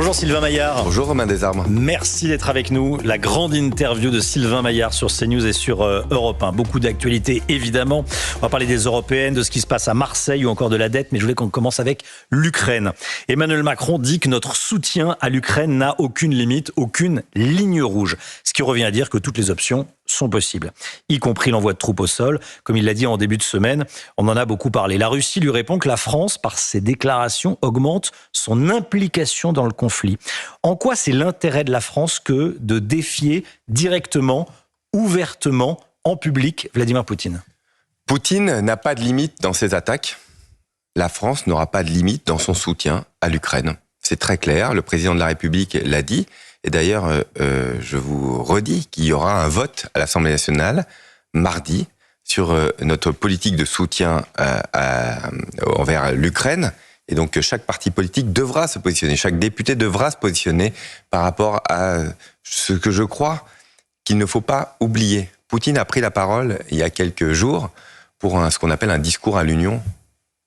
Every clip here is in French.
Bonjour Sylvain Maillard. Bonjour Romain Desarmes. Merci d'être avec nous. La grande interview de Sylvain Maillard sur CNews et sur Europe 1. Beaucoup d'actualités évidemment. On va parler des européennes, de ce qui se passe à Marseille ou encore de la dette. Mais je voulais qu'on commence avec l'Ukraine. Emmanuel Macron dit que notre soutien à l'Ukraine n'a aucune limite, aucune ligne rouge. Ce qui revient à dire que toutes les options sont possibles, y compris l'envoi de troupes au sol. Comme il l'a dit en début de semaine, on en a beaucoup parlé. La Russie lui répond que la France, par ses déclarations, augmente son implication dans le conflit. En quoi c'est l'intérêt de la France que de défier directement, ouvertement, en public, Vladimir Poutine ? Poutine n'a pas de limite dans ses attaques. La France n'aura pas de limite dans son soutien à l'Ukraine. C'est très clair, le président de la République l'a dit. Et d'ailleurs, je vous redis qu'il y aura un vote à l'Assemblée nationale mardi sur notre politique de soutien envers l'Ukraine. Et donc, chaque parti politique devra se positionner, chaque député devra se positionner par rapport à ce que je crois qu'il ne faut pas oublier. Poutine a pris la parole il y a quelques jours pour ce qu'on appelle un discours à l'Union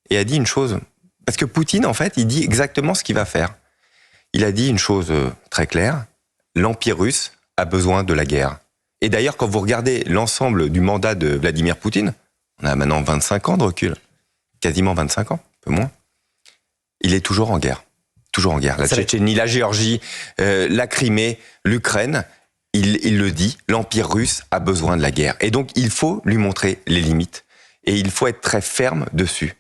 et a dit une chose. Parce que Poutine, en fait, il dit exactement ce qu'il va faire. Il a dit une chose très claire, l'Empire russe a besoin de la guerre. Et d'ailleurs, quand vous regardez l'ensemble du mandat de Vladimir Poutine, on a maintenant 25 ans de recul, quasiment 25 ans, un peu moins, il est toujours en guerre. Toujours en guerre. La Tchétchénie, la Géorgie, la Crimée, l'Ukraine, il le dit, l'Empire russe a besoin de la guerre. Et donc, il faut lui montrer les limites. Et il faut être très ferme dessus.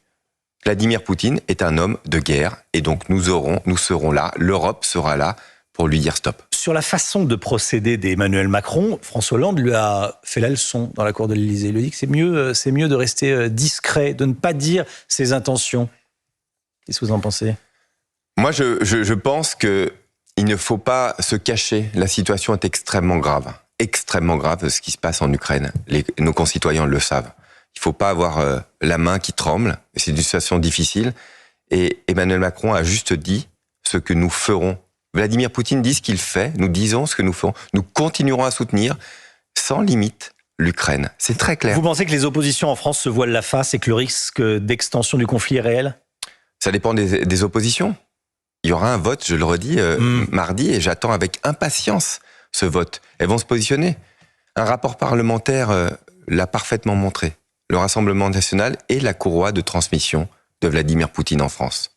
Vladimir Poutine est un homme de guerre et donc nous serons là, l'Europe sera là pour lui dire stop. Sur la façon de procéder d'Emmanuel Macron, François Hollande lui a fait la leçon dans la cour de l'Élysée. Il lui dit que c'est mieux de rester discret, de ne pas dire ses intentions. Qu'est-ce que vous en pensez ? Moi, je pense que il ne faut pas se cacher. La situation est extrêmement grave ce qui se passe en Ukraine. Nos concitoyens le savent. Il ne faut pas avoir la main qui tremble. C'est une situation difficile. Et Emmanuel Macron a juste dit ce que nous ferons. Vladimir Poutine dit ce qu'il fait. Nous disons ce que nous ferons. Nous continuerons à soutenir sans limite l'Ukraine. C'est très clair. Vous pensez que les oppositions en France se voilent la face et que le risque d'extension du conflit est réel ? Ça dépend des oppositions. Il y aura un vote, je le redis, mardi. Et j'attends avec impatience ce vote. Elles vont se positionner. Un rapport parlementaire l'a parfaitement montré. Le Rassemblement national est la courroie de transmission de Vladimir Poutine en France.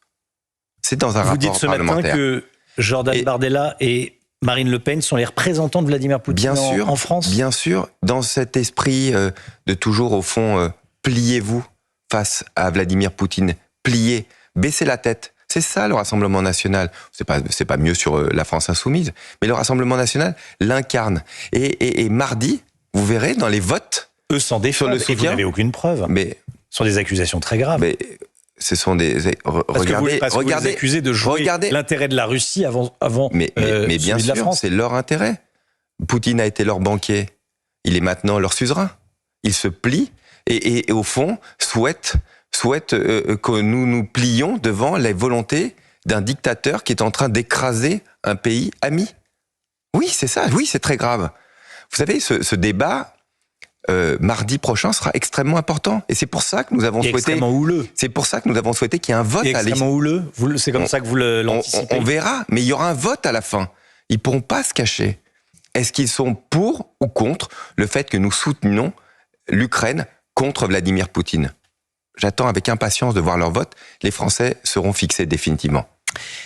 C'est dans un rapport parlementaire. Vous dites ce matin que Jordan Bardella et Marine Le Pen sont les représentants de Vladimir Poutine en France ? Bien sûr, dans cet esprit de toujours, au fond, pliez-vous face à Vladimir Poutine. Pliez, baissez la tête. C'est ça le Rassemblement national. C'est pas mieux sur la France insoumise, mais le Rassemblement national l'incarne. Et mardi, vous verrez dans les votes, eux s'en défendent et vous n'avez aucune preuve. Mais ce sont des accusations très graves. Mais ce sont des... Regardez, vous les accusez de jouer l'intérêt de la Russie avant mais bien sûr, de la France. C'est leur intérêt. Poutine a été leur banquier. Il est maintenant leur suzerain. Il se plie et au fond, souhaite que nous nous plions devant les volontés d'un dictateur qui est en train d'écraser un pays ami. Oui, c'est ça. Oui, c'est très grave. Vous savez, ce débat... mardi prochain sera extrêmement important et c'est pour ça que nous avons souhaité. Extrêmement houleux. C'est pour ça que nous avons souhaité qu'il y ait un vote. Extrêmement houleux. C'est comme ça que vous l'anticipez. On verra, mais il y aura un vote à la fin. Ils pourront pas se cacher. Est-ce qu'ils sont pour ou contre le fait que nous soutenons l'Ukraine contre Vladimir Poutine ? J'attends avec impatience de voir leur vote. Les Français seront fixés définitivement.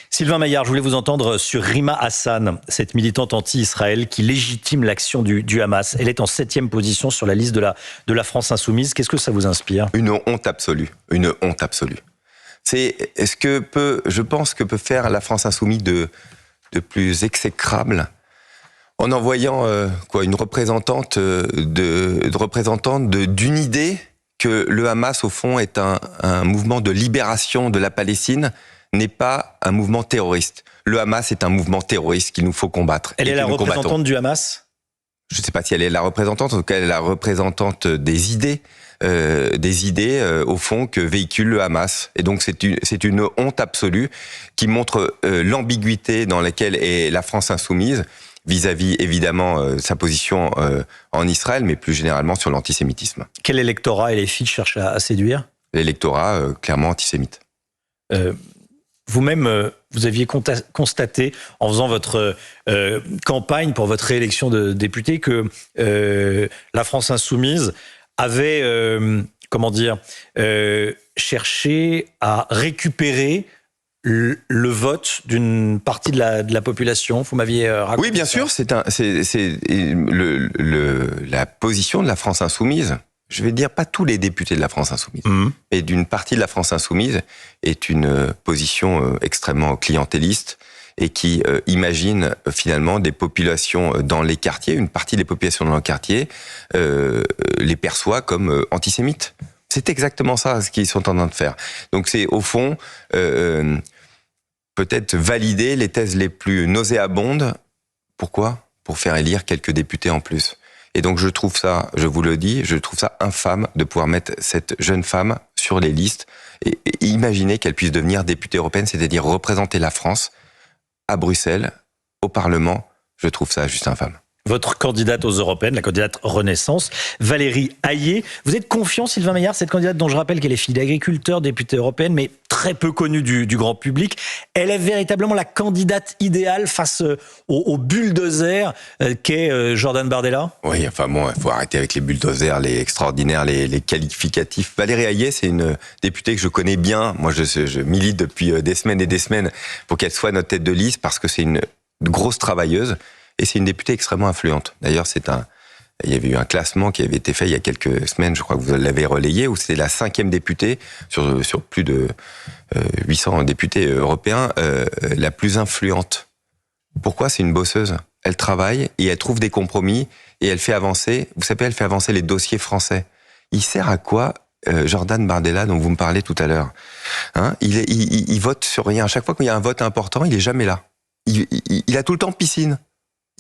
Sylvain Maillard, je voulais vous entendre sur Rima Hassan, cette militante anti-Israël qui légitime l'action du Hamas. Elle est en 7e position sur la liste de la France insoumise. Qu'est-ce que ça vous inspire ? Une honte absolue. Une honte absolue. Je pense que peut faire la France insoumise de plus exécrable en envoyant une représentante d'une idée que le Hamas au fond est un mouvement de libération de la Palestine. N'est pas un mouvement terroriste. Le Hamas est un mouvement terroriste qu'il nous faut combattre. Elle est la représentante du Hamas ? Je ne sais pas si elle est la représentante, en tout cas elle est la représentante des idées au fond que véhicule le Hamas. Et donc c'est une honte absolue qui montre l'ambiguïté dans laquelle est la France insoumise vis-à-vis évidemment sa position en Israël, mais plus généralement sur l'antisémitisme. Quel électorat LFI cherche à séduire ? L'électorat clairement antisémite. vous-même, vous aviez constaté, en faisant votre campagne pour votre réélection de député, que la France insoumise avait, cherché à récupérer le vote d'une partie de la population. Vous m'aviez raconté. Oui, bien sûr, c'est la position de la France insoumise. Je vais dire pas tous les députés de la France insoumise, mais d'une partie de la France insoumise est une position extrêmement clientéliste et qui imagine finalement des populations dans les quartiers, une partie des populations dans les quartiers les perçoit comme antisémites. C'est exactement ça ce qu'ils sont en train de faire. Donc c'est au fond peut-être valider les thèses les plus nauséabondes. Pourquoi ? Pour faire élire quelques députés en plus. Et donc je trouve ça, je vous le dis, je trouve ça infâme de pouvoir mettre cette jeune femme sur les listes et imaginer qu'elle puisse devenir députée européenne, c'est-à-dire représenter la France à Bruxelles, au Parlement. Je trouve ça juste infâme. Votre candidate aux européennes, la candidate Renaissance, Valérie Hayé. Vous êtes confiant, Sylvain Maillard, cette candidate dont je rappelle qu'elle est fille d'agriculteur, députée européenne, mais très peu connue du grand public. Elle est véritablement la candidate idéale face au bulldozer qu'est Jordan Bardella? Oui, enfin bon, il faut arrêter avec les bulldozers, les extraordinaires, les qualificatifs. Valérie Hayé, c'est une députée que je connais bien. Moi, je milite depuis des semaines et des semaines pour qu'elle soit notre tête de liste parce que c'est une grosse travailleuse. Et c'est une députée extrêmement influente. D'ailleurs, il y avait eu un classement qui avait été fait il y a quelques semaines, je crois que vous l'avez relayé, où c'est la 5e députée sur plus de 800 députés européens, la plus influente. Pourquoi ? C'est une bosseuse. Elle travaille et elle trouve des compromis et elle fait avancer, vous savez, elle fait avancer les dossiers français. Il sert à quoi Jordan Bardella, dont vous me parlez tout à l'heure, hein, il vote sur rien. À chaque fois qu'il y a un vote important, il est jamais là. Il a tout le temps piscine.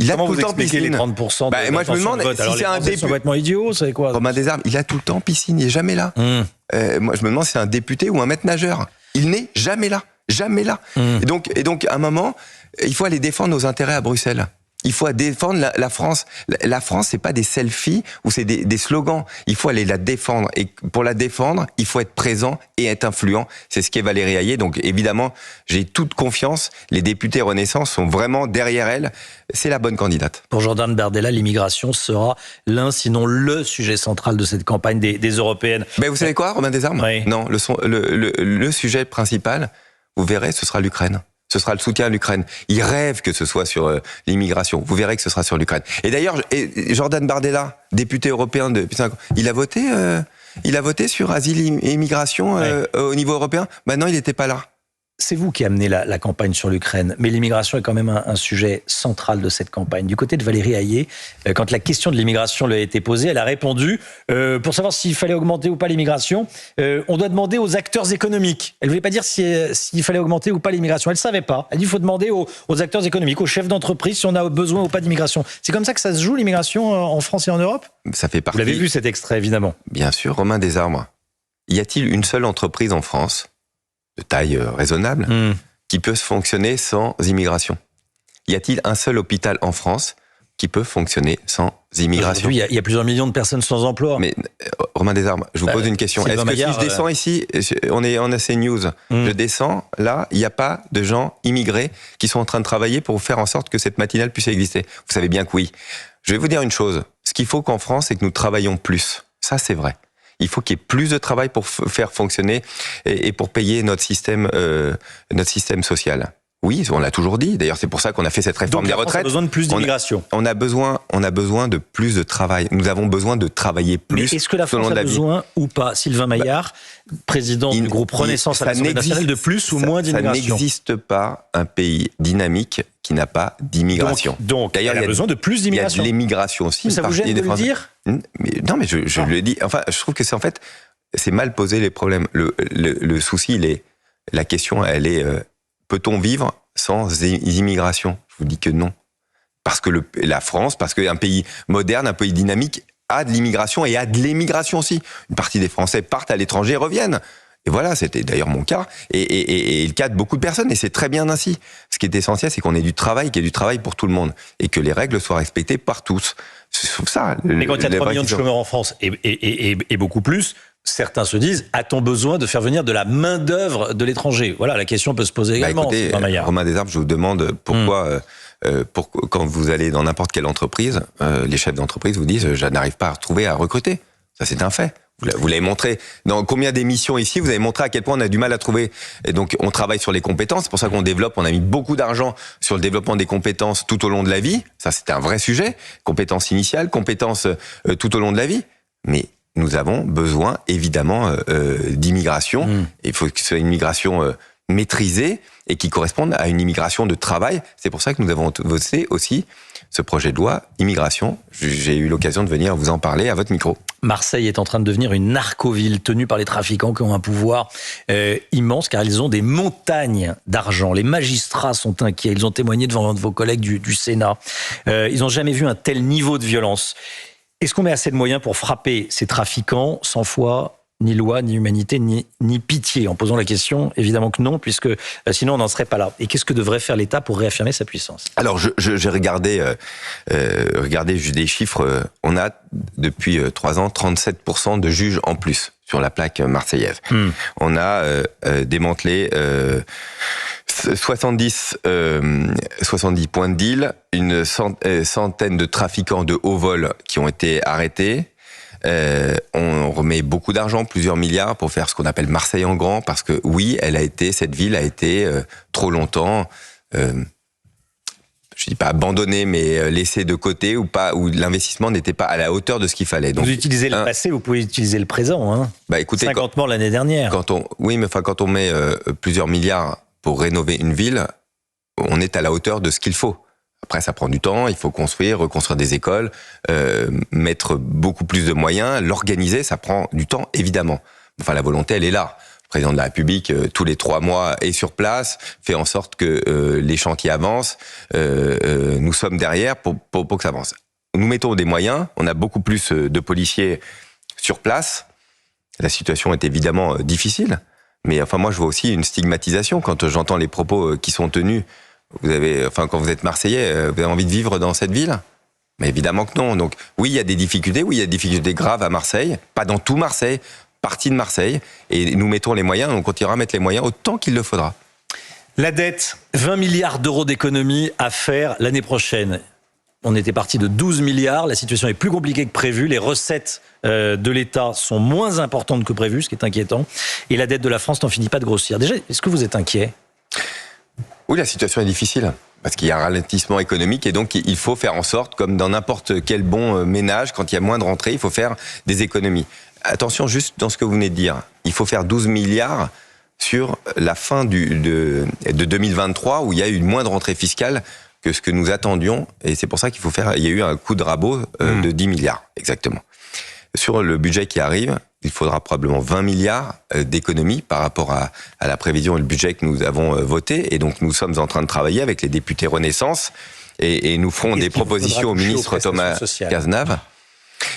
Comment vous expliquez les 30% de moi je me demande vote. si alors c'est un député complètement idiot, c'est quoi? Romain Desarmes, il a tout le temps piscine, il est jamais là. Moi je me demande si c'est un député ou un maître nageur. Il n'est jamais là, jamais là. Et donc à un moment, il faut aller défendre nos intérêts à Bruxelles. Il faut défendre la France. La France, c'est pas des selfies ou c'est des slogans. Il faut aller la défendre. Et pour la défendre, il faut être présent et être influent. C'est ce qu'est Valérie Hayé. Donc évidemment, j'ai toute confiance. Les députés Renaissance sont vraiment derrière elle. C'est la bonne candidate. Pour Jordan Bardella, l'immigration sera l'un, sinon le sujet central de cette campagne des européennes. Mais vous savez quoi, Romain Desarmes ? Oui. Non, le sujet principal, vous verrez, ce sera l'Ukraine. Ce sera le soutien à l'Ukraine. Il rêve que ce soit sur l'immigration. Vous verrez que ce sera sur l'Ukraine. Et d'ailleurs, Jordan Bardella, député européen depuis 5 ans, il a voté sur asile et immigration au niveau européen. Maintenant, il n'était pas là. C'est vous qui amenez la campagne sur l'Ukraine, mais l'immigration est quand même un sujet central de cette campagne. Du côté de Valérie Hayé, quand la question de l'immigration lui a été posée, elle a répondu pour savoir s'il fallait augmenter ou pas l'immigration, on doit demander aux acteurs économiques. Elle ne voulait pas dire s'il fallait augmenter ou pas l'immigration. Elle ne savait pas. Elle dit qu'il faut demander aux acteurs économiques, aux chefs d'entreprise si on a besoin ou pas d'immigration. C'est comme ça que ça se joue l'immigration en France et en Europe ? Ça fait partie. Vous l'avez vu cet extrait, évidemment. Bien sûr, Romain Desarmes. Y a-t-il une seule entreprise en France de taille raisonnable, qui peut fonctionner sans immigration? Y a-t-il un seul hôpital en France qui peut fonctionner sans immigration? Il y a plusieurs millions de personnes sans emploi. Mais Romain Desarmes, je vous pose une question. Est-ce que si je descends ici, on est en CNews, je descends, là, il n'y a pas de gens immigrés qui sont en train de travailler pour faire en sorte que cette matinale puisse exister? Vous savez bien que oui. Je vais vous dire une chose. Ce qu'il faut qu'en France, c'est que nous travaillions plus. Ça, c'est vrai. Il faut qu'il y ait plus de travail pour faire fonctionner et pour payer notre système social. Oui, on l'a toujours dit. D'ailleurs, c'est pour ça qu'on a fait cette réforme des retraites. On a besoin de plus d'immigration. On a besoin de plus de travail. Nous avons besoin de travailler plus. Mais est-ce que la France a besoin ou pas, Sylvain Maillard, président du groupe Renaissance à l'Assemblée nationale, de plus ou moins d'immigration? Ça n'existe pas un pays dynamique qui n'a pas d'immigration. Donc d'ailleurs, il y a besoin de plus d'immigration. Il y a de l'immigration aussi. Mais ça vous gêne de le dire? Non, mais je le dis. Enfin, je trouve que c'est mal posé les problèmes. Le souci, la question, elle est peut-on vivre sans immigration? Je vous dis que non. Parce que la France, parce qu'un pays moderne, un pays dynamique, a de l'immigration et a de l'émigration aussi. Une partie des Français partent à l'étranger et reviennent. Et voilà, c'était d'ailleurs mon cas, et le cas de beaucoup de personnes, et c'est très bien ainsi. Ce qui est essentiel, c'est qu'on ait du travail, qu'il y ait du travail pour tout le monde, et que les règles soient respectées par tous. C'est ça. Mais quand il y a 3 millions de chômeurs en France, et beaucoup plus, certains se disent, a-t-on besoin de faire venir de la main-d'œuvre de l'étranger? Voilà, la question peut se poser également. Écoutez, Romain Desarbres, je vous demande pourquoi, quand vous allez dans n'importe quelle entreprise, les chefs d'entreprise vous disent, je n'arrive pas à recruter. Ça, c'est un fait. Vous l'avez montré. Dans combien d'émissions ici, vous avez montré à quel point on a du mal à trouver. Et donc, on travaille sur les compétences. C'est pour ça qu'on développe. On a mis beaucoup d'argent sur le développement des compétences tout au long de la vie. Ça, c'était un vrai sujet. Compétences initiales, compétences tout au long de la vie. Mais nous avons besoin, évidemment, d'immigration. Il faut que ce soit une immigration maîtrisée et qui corresponde à une immigration de travail. C'est pour ça que nous avons voté aussi ce projet de loi immigration. J'ai eu l'occasion de venir vous en parler à votre micro. Marseille est en train de devenir une narcoville tenue par les trafiquants qui ont un pouvoir immense car ils ont des montagnes d'argent. Les magistrats sont inquiets. Ils ont témoigné devant vos collègues du Sénat. Ils n'ont jamais vu un tel niveau de violence. Est-ce qu'on met assez de moyens pour frapper ces trafiquants sans foi, ni loi, ni humanité, ni pitié? En posant la question, évidemment que non, puisque sinon on n'en serait pas là. Et qu'est-ce que devrait faire l'État pour réaffirmer sa puissance? Alors, j'ai regardé juste des chiffres. On a, depuis 3 ans, 37% de juges en plus sur la plaque marseillaise. On a démantelé 70 points de deal, une centaine de trafiquants de haut vol qui ont été arrêtés. On remet beaucoup d'argent, plusieurs milliards, pour faire ce qu'on appelle Marseille en grand, parce que oui, cette ville a été trop longtemps, je dis pas abandonnée, mais laissée de côté, où l'investissement n'était pas à la hauteur de ce qu'il fallait. Donc, vous utilisez le passé, vous pouvez utiliser le présent. Hein. Écoutez, 50 morts l'année dernière. Quand on met plusieurs milliards pour rénover une ville, on est à la hauteur de ce qu'il faut. Après, ça prend du temps, il faut reconstruire des écoles, mettre beaucoup plus de moyens, l'organiser, ça prend du temps, évidemment. Enfin, la volonté, elle est là. Le président de la République, tous les 3 mois, est sur place, fait en sorte que les chantiers avancent. Nous sommes derrière pour que ça avance. Nous mettons des moyens, on a beaucoup plus de policiers sur place. La situation est évidemment difficile, mais enfin, moi, je vois aussi une stigmatisation quand j'entends les propos qui sont tenus. Quand vous êtes Marseillais, vous avez envie de vivre dans cette ville? Mais évidemment que non. Donc oui, il y a des difficultés graves à Marseille, pas dans tout Marseille, partie de Marseille, et nous mettons les moyens, on continuera à mettre les moyens autant qu'il le faudra. La dette, 20 milliards d'euros d'économies à faire l'année prochaine. On était parti de 12 milliards, la situation est plus compliquée que prévu, les recettes de l'État sont moins importantes que prévu, ce qui est inquiétant, et la dette de la France n'en finit pas de grossir. Déjà, est-ce que vous êtes inquiet? Oui, la situation est difficile, parce qu'il y a un ralentissement économique, et donc il faut faire en sorte, comme dans n'importe quel bon ménage, quand il y a moins de rentrées, il faut faire des économies. Attention, juste dans ce que vous venez de dire, il faut faire 12 milliards sur la fin de 2023, où il y a eu moins de rentrées fiscales que ce que nous attendions, et c'est pour ça il y a eu un coup de rabot de 10 milliards, exactement. Sur le budget qui arrive, il faudra probablement 20 milliards d'économies par rapport à la prévision et le budget que nous avons voté. Et donc, nous sommes en train de travailler avec les députés Renaissance et nous ferons des propositions au ministre Thomas Cazenave.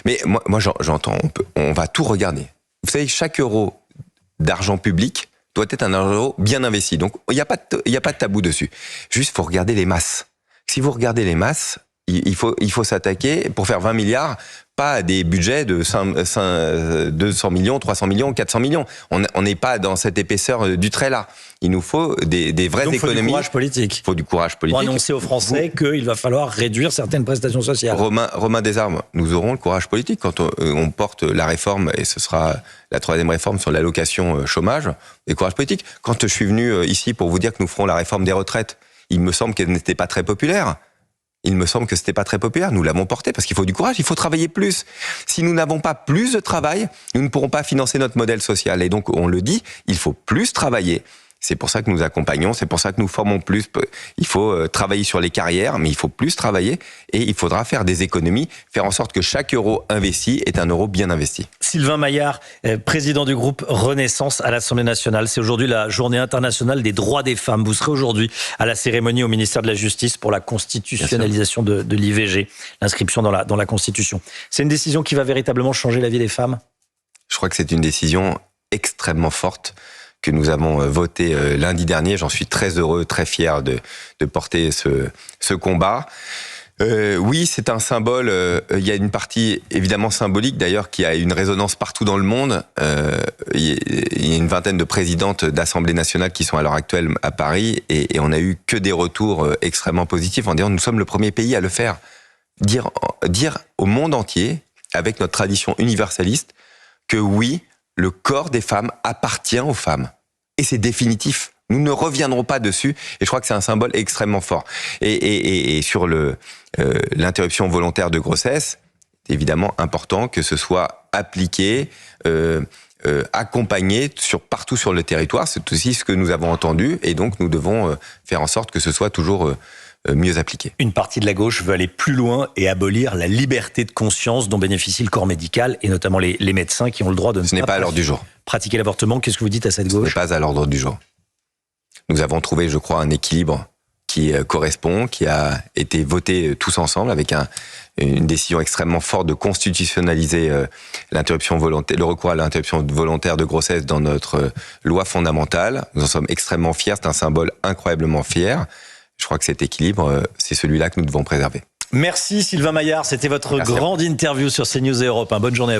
Mais moi j'entends, on va tout regarder. Vous savez, chaque euro d'argent public doit être un euro bien investi. Donc, il n'y a pas de tabou dessus. Juste, il faut regarder les masses. Si vous regardez les masses, il faut s'attaquer pour faire 20 milliards, pas à des budgets de 200 millions, 300 millions, 400 millions. On n'est pas dans cette épaisseur du trait là. Il nous faut des vraies économies. Il faut du courage politique. Il faut du courage politique. Pour annoncer aux Français qu'il va falloir réduire certaines prestations sociales. Romain Desarbres, nous aurons le courage politique quand on porte la réforme, et ce sera la 3e réforme sur l'allocation chômage, et courage politique. Quand je suis venu ici pour vous dire que nous ferons la réforme des retraites, il me semble qu'elle n'était pas très populaire. Nous l'avons porté parce qu'il faut du courage, il faut travailler plus. Si nous n'avons pas plus de travail, nous ne pourrons pas financer notre modèle social. Et donc, on le dit, il faut plus travailler. C'est pour ça que nous accompagnons, c'est pour ça que nous formons plus. Il faut travailler sur les carrières, mais il faut plus travailler et il faudra faire des économies, faire en sorte que chaque euro investi est un euro bien investi. Sylvain Maillard, président du groupe Renaissance à l'Assemblée nationale. C'est aujourd'hui la journée internationale des droits des femmes. Vous serez aujourd'hui à la cérémonie au ministère de la Justice pour la constitutionnalisation de l'IVG, l'inscription dans la Constitution. C'est une décision qui va véritablement changer la vie des femmes? Je crois que c'est une décision extrêmement forte que nous avons voté lundi dernier. J'en suis très heureux, très fier de porter ce combat. Oui, c'est un symbole. Il y a une partie évidemment symbolique d'ailleurs qui a une résonance partout dans le monde. Il y a une vingtaine de présidentes d'Assemblée nationale qui sont à l'heure actuelle à Paris et on a eu que des retours extrêmement positifs en disant nous sommes le premier pays à le faire. Dire au monde entier, avec notre tradition universaliste, que oui, le corps des femmes appartient aux femmes. Et c'est définitif. Nous ne reviendrons pas dessus. Et je crois que c'est un symbole extrêmement fort. Et sur l'interruption volontaire de grossesse, c'est évidemment important que ce soit appliqué, accompagné partout sur le territoire. C'est aussi ce que nous avons entendu. Et donc, nous devons faire en sorte que ce soit toujours mieux appliqué. Une partie de la gauche veut aller plus loin et abolir la liberté de conscience dont bénéficie le corps médical, et notamment les médecins qui ont le droit de Ce n'est pas à l'ordre du jour. Pratiquer l'avortement. Qu'est-ce que vous dites à cette gauche ? Ce n'est pas à l'ordre du jour. Nous avons trouvé, je crois, un équilibre qui correspond, qui a été voté tous ensemble avec une décision extrêmement forte de constitutionnaliser l'interruption volontaire, le recours à l'interruption volontaire de grossesse dans notre loi fondamentale. Nous en sommes extrêmement fiers. C'est un symbole incroyablement fier. Je crois que cet équilibre, c'est celui-là que nous devons préserver. Merci Sylvain Maillard. C'était votre grande interview sur CNews et Europe 1. Bonne journée à vous.